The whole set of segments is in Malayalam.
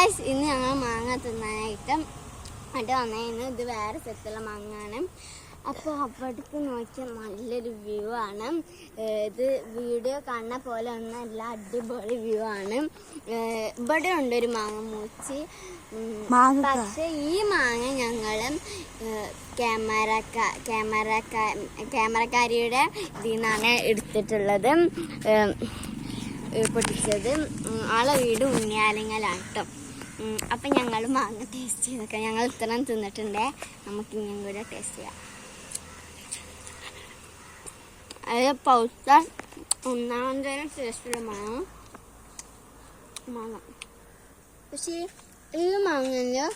ഗായ്സ്, ഇന്ന് ഞങ്ങൾ മാങ്ങ തിന്നാനായിട്ട് വന്നേന്ന്. ഇത് വേറെ സെറ്റുള്ള മാങ്ങാണ്. അപ്പോൾ അവിടേക്ക് നോക്കിയാൽ നല്ലൊരു വ്യൂ ആണ്. ഇത് വീഡിയോ കാണുന്ന പോലെ ഒന്നല്ല, അടിപൊളി വ്യൂ ആണ്. ഇവിടെ ഉണ്ടൊരു മാങ്ങ മൂച്ചി. പക്ഷെ ഈ മാങ്ങ ഞങ്ങൾ ക്യാമറക്കാരിയുടെ ഇതിൽ നിന്നാണ് എടുത്തിട്ടുള്ളത്, പൊട്ടിച്ചത്. ആളെ വീട് ഉണ്ണിയാലങ്ങലാണ് കേട്ടോ. അപ്പം ഞങ്ങൾ മാങ്ങ ടേസ്റ്റ് ചെയ്തൊക്കെ ഞങ്ങൾ ഇത്രയും തിന്നിട്ടുണ്ടേ. നമുക്ക് ഇനിയും കൂടെ ടേസ്റ്റ് ചെയ്യാം. അത് പൗത്ത ഒന്നാമത്തെ ടേസ്റ്റുള്ള മാങ്ങ. പക്ഷേ ഈ മാങ്ങ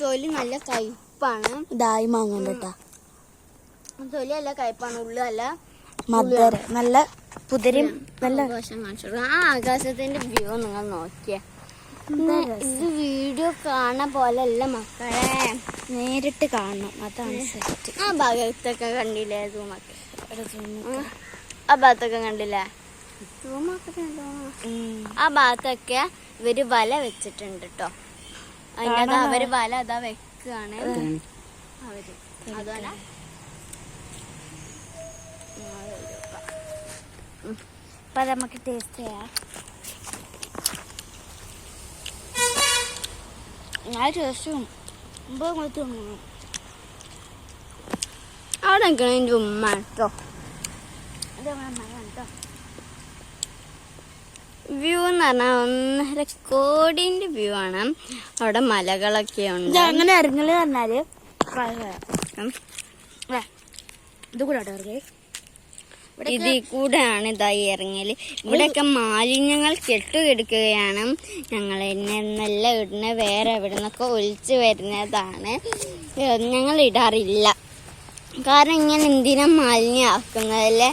തൊലി നല്ല കയ്പ്പാണ്. ഇതായി മാങ്ങ കേട്ടാ, തൊലി നല്ല കയ്പ്പാണ്, ഉള്ളല്ല മധുര നല്ല പുതിരും നല്ല ആകാശം കാണിച്ചു. ആ ആകാശത്തിന്റെ വ്യൂ നിങ്ങൾ നോക്കിയേ. ഇത് വീഡിയോ കാണുന്ന പോലെയല്ല മക്കളെ, നേരിട്ട് കാണണം, അതാണ് സെറ്റ്. ആ ഭാഗത്തൊക്കെ കണ്ടില്ലേ സൂമൊക്കെ, ആ ഭാഗത്തൊക്കെ കണ്ടില്ലേ സൂമൊക്കെ. ആ ഭാഗത്തൊക്കെ ഇവര് വല വെച്ചിട്ടുണ്ട് കേട്ടോ. അതിൻ്റെ അവര് വല അതാ വെക്കാണ് അവര്. അതുപോലെ അപ്പൊ നമുക്ക് ടേസ്റ്റ് ചെയ്യാം. ഞാൻ ടേസ്റ്റും അവിടെ നിൽക്കണം എൻ്റെ ഉമ്മ കേട്ടോ. വ്യൂ എന്ന് പറഞ്ഞാൽ 1.5 കോടിന്റെ വ്യൂ ആണ്. അവിടെ മലകളൊക്കെ ഉണ്ട്. അങ്ങനെ ഇറങ്ങല് പറഞ്ഞാല് ഇത് കൂടെ ഇതിൽ കൂടെയാണ് ഇതായി ഇറങ്ങല്. ഇവിടെയൊക്കെ മാലിന്യങ്ങൾ കെട്ടുകിടക്കുകയാണ്. ഞങ്ങൾ എന്നെല്ലാം ഇടുന്ന വേറെ എവിടെ നിന്നൊക്കെ ഒലിച്ചു വരുന്നതാണ്. ഞങ്ങൾ ഇടാറില്ല, കാരണം ഇങ്ങനെ എന്തിനാ മാലിന്യം ആക്കുന്നതല്ലേ.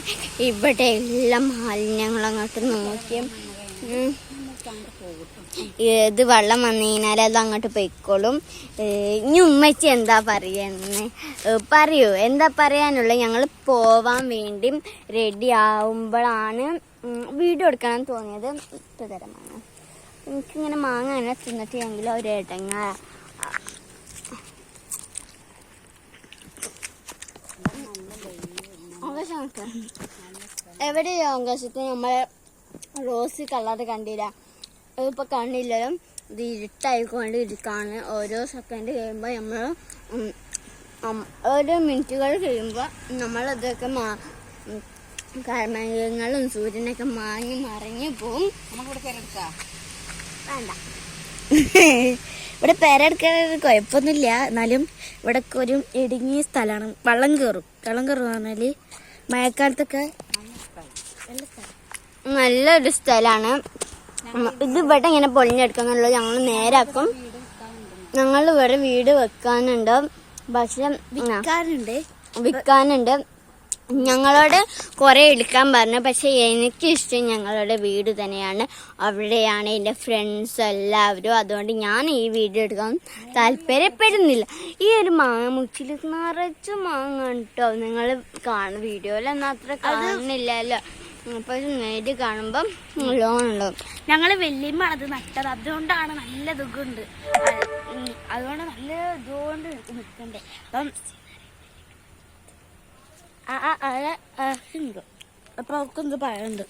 ഇവിടെ എല്ലാം മാലിന്യങ്ങൾ അങ്ങോട്ട് നോക്കിയും ഇത് വെള്ളം വന്നു കഴിഞ്ഞാൽ അത് അങ്ങോട്ട് പൊയ്ക്കോളും. ഇനി ഉമ്മച്ചി എന്താ പറയുന്നത് പറയൂ, എന്താ പറയാനുള്ളത്? ഞങ്ങൾ പോവാൻ വേണ്ടി റെഡി ആവുമ്പോഴാണ് വീഡിയോ എടുക്കണം തോന്നിയത്. ഇത്ര തരം മാങ്ങ എനിക്കിങ്ങനെ മാങ്ങ അങ്ങനെ തിന്നിട്ടെങ്കിലും ഒരു ഇടങ്ങ. എവിടെ ആകാശത്ത് നമ്മളെ റോസ് കളർ കണ്ടില്ല, അതിപ്പോൾ കണ്ടില്ലല്ലോ. ഇത് ഇരുട്ടായിക്കൊണ്ട് ഇരിക്കാണ്. ഓരോ സെക്കൻഡ് കഴിയുമ്പോൾ നമ്മൾ ഓരോ മിനിറ്റുകൾ കഴിയുമ്പോൾ നമ്മളതൊക്കെ കർമ്മങ്ങളും സൂര്യനൊക്കെ മാങ്ങി മറിഞ്ഞു പോവും. വേണ്ട, ഇവിടെ പേരെടുക്കാൻ കുഴപ്പമൊന്നുമില്ല. എന്നാലും ഇവിടെ ഒരു ഇടുങ്ങിയ സ്ഥലമാണ്. വെള്ളം കയറും പറഞ്ഞാല് മഴക്കാലത്തൊക്കെ നല്ലൊരു സ്ഥലമാണ്. ഇത് ഇവിടെ ഇങ്ങനെ പൊളിഞ്ഞെടുക്കാന്നുള്ളത് ഞങ്ങൾ നേരാക്കും. ഞങ്ങൾ ഇവിടെ വീട് വെക്കാനുണ്ട്, പക്ഷെ വിൽക്കാനുണ്ട്. ഞങ്ങളോട് കുറെ എടുക്കാൻ പറഞ്ഞു, പക്ഷെ എനിക്കിഷ്ടം ഞങ്ങളുടെ വീട് തന്നെയാണ്. അവിടെയാണ് എൻ്റെ ഫ്രണ്ട്സ് എല്ലാവരും. അതുകൊണ്ട് ഞാൻ ഈ വീഡിയോ എടുക്കാൻ താല്പര്യപ്പെടുന്നില്ല. ഈ ഒരു മാങ്ങ മുച്ചിൽ നിറച്ച് മാങ്ങ കേട്ടോ. നിങ്ങൾ വീഡിയോയിലൊന്നും അത്ര കാണുന്നില്ലല്ലോ. അപ്പൊ നേരിട്ട് കാണുമ്പം നല്ലോണുണ്ടാവും. ഞങ്ങള് വല്യമ്മ അത് നട്ടത്, അതുകൊണ്ടാണ് നല്ല ദുഃഖമുണ്ട്. അതുകൊണ്ട് നല്ല ഇതുകൊണ്ട് നിൽക്കണ്ടേ. അപ്പം അപ്പൊ അവർക്ക് പറയുന്നുണ്ട്,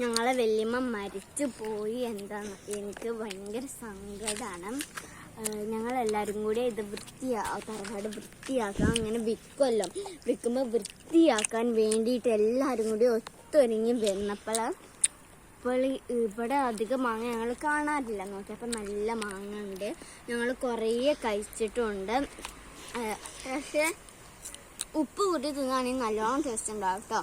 ഞങ്ങളെ വല്യമ്മ മരിച്ചു പോയി. എന്താന്ന് എനിക്ക് ഭയങ്കര സങ്കടമാണ്. ഞങ്ങളെല്ലാവരും കൂടി ഇത് തറവാട് വൃത്തിയാക്കാൻ അങ്ങനെ വിൽക്കുമല്ലോ. വിൽക്കുമ്പോൾ വൃത്തിയാക്കാൻ വേണ്ടിയിട്ട് എല്ലാവരും കൂടി ഒത്തൊരുങ്ങി വന്നപ്പോൾ ഇവിടെ അധികം മാങ്ങ ഞങ്ങൾ കാണാറില്ല. നോക്കിയപ്പോൾ നല്ല മാങ്ങ ഉണ്ട്. ഞങ്ങൾ കുറേ കഴിച്ചിട്ടുണ്ട്. പക്ഷേ ഉപ്പ് കൂട്ടി തിന്നാണെങ്കിൽ നല്ലോണം ടേസ്റ്റ് ഉണ്ടാവും കേട്ടോ.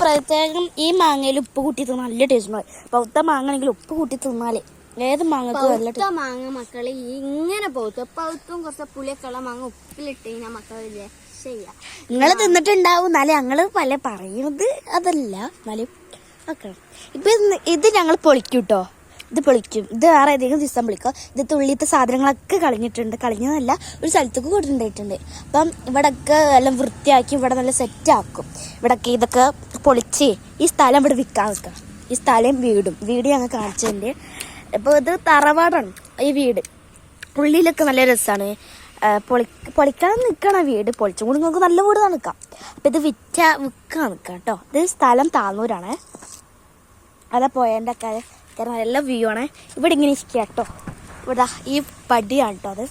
പ്രത്യേകം ഈ മാങ്ങയിൽ ഉപ്പ് കൂട്ടി തിന്നാൽ നല്ല ടേസ്റ്റ് ഉണ്ടാവും. പൗത്ത മാങ്ങ ആണെങ്കിൽ ഉപ്പ് കൂട്ടി തിന്നാലേ ഏത് മാങ്ങ മാങ്ങ മക്കളെ ഇങ്ങനെ പൗത്തും കുറച്ച് പുളിയൊക്കെയുള്ള മാങ്ങ ഉപ്പിലിട്ട് കഴിഞ്ഞാൽ മക്കൾ രക്ഷയില്ല. നിങ്ങൾ തിന്നിട്ടുണ്ടാവും. എന്നാലും ഞങ്ങള് പല പറയുന്നത് അതല്ല. എന്നാലും ഇപ്പൊ ഇത് ഞങ്ങൾ പൊളിക്കൂട്ടോ. ഇത് പൊളിക്കും. ഇത് വേറെ ഏതെങ്കിലും ദിവസം പൊളിക്കും. ഇത് തുള്ളിയത്തെ സാധനങ്ങളൊക്കെ കളഞ്ഞതല്ല, ഒരു സ്ഥലത്തേക്ക് കൊണ്ടുണ്ടായിട്ടുണ്ട്. അപ്പം ഇവിടെയൊക്കെ എല്ലാം വൃത്തിയാക്കി ഇവിടെ നല്ല സെറ്റാക്കും. ഇവിടെയൊക്കെ ഇതൊക്കെ പൊളിച്ച് ഈ സ്ഥലം ഇവിടെ വിൽക്കാൻ വെക്കാം. ഈ സ്ഥലം വീട് ഞങ്ങൾ കാണിച്ചതിൻ്റെ ഇപ്പോൾ ഇത് തറവാടാണ് ഈ വീട്. ഉള്ളിലൊക്കെ നല്ല രസമാണ്. പൊളിക്കാൻ നിൽക്കണം വീട്. പൊളിച്ചും കൂടി നമുക്ക് നല്ല വീട് നിൽക്കാം. അപ്പം ഇത് വിൽക്കാൻ നിൽക്കാം കേട്ടോ. ഇത് സ്ഥലം താന്നൂരാണ്. അതാ പോയതിൻ്റെ ഒക്കെ നല്ല വ്യൂ ആണ്. ഇവിടെ ഇങ്ങനെ ഇരിക്കുക കേട്ടോ. ഇവിടെ ഈ പടിയാണ് കേട്ടോ അത്.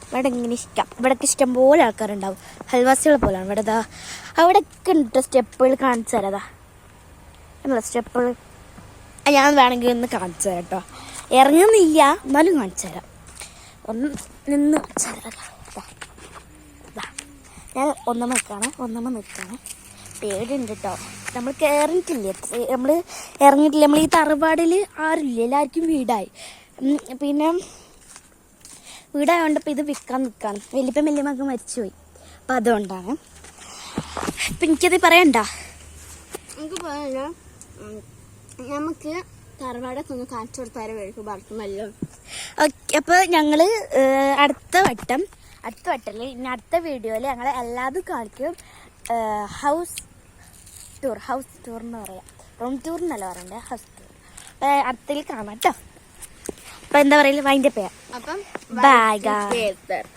ഇവിടെ ഇങ്ങനെ ഇരിക്കാം. ഇവിടെയൊക്കെ ഇഷ്ടംപോലെ ആൾക്കാരുണ്ടാവും. അയൽവാസികളെ പോലെയാണ് ഇവിടെ. ഇതാ അവിടെയൊക്കെ ഉണ്ട് സ്റ്റെപ്പുകൾ കാണിച്ചു തരാം. അതാ എന്നുള്ള സ്റ്റെപ്പുകൾ ഞാൻ വേണമെങ്കിൽ ഒന്ന് കാണിച്ചു തരാം കേട്ടോ. ഇറങ്ങുന്നില്ല എന്നാലും കാണിച്ചു തരാം. ഒന്ന് നിന്ന് കാണിച്ചു തരാം. ഞാൻ ഒന്നമ്മ നിൽക്കാണ്. പേടിയുണ്ട് കേട്ടോ. നമ്മൾ കയറിയിട്ടില്ലേ, നമ്മൾ ഇറങ്ങിയിട്ടില്ല. നമ്മൾ ഈ തറവാടിൽ ആരുമില്ല, എല്ലാവർക്കും വീടായി. പിന്നെ വീടായതുകൊണ്ട് ഇപ്പം ഇത് വിൽക്കാൻ നിൽക്കാണ്. വലിയമ്മക്ക് മരിച്ചുപോയി. അപ്പം അതുകൊണ്ടാണ്. അപ്പം എനിക്കത് പറയണ്ട. നമുക്ക് പറയാനല്ലോ, നമുക്ക് തറവാടൊക്കെ ഒന്ന് കാണിച്ചു കൊടുത്താലും വേണ്ടി വളർത്തുമല്ലോ. ഓക്കെ. അപ്പോൾ ഞങ്ങൾ അടുത്ത വട്ടത്തിൽ ഇനി അടുത്ത വീഡിയോയിൽ ഞങ്ങൾ എല്ലാതും കാണിക്കും. ഹൗസ് ടൂർ എന്ന് പറയാം. റൂം ടൂർ എന്നല്ല പറയണ്ടേ, ഹൗസ് ടൂർ. അപ്പം അടുത്തതിൽ കാണാം കേട്ടോ. അപ്പം എന്താ പറയുക, വൈൻഡപ്പ് ചെയ്യാം. അപ്പം ബൈ ഗായ്സ്.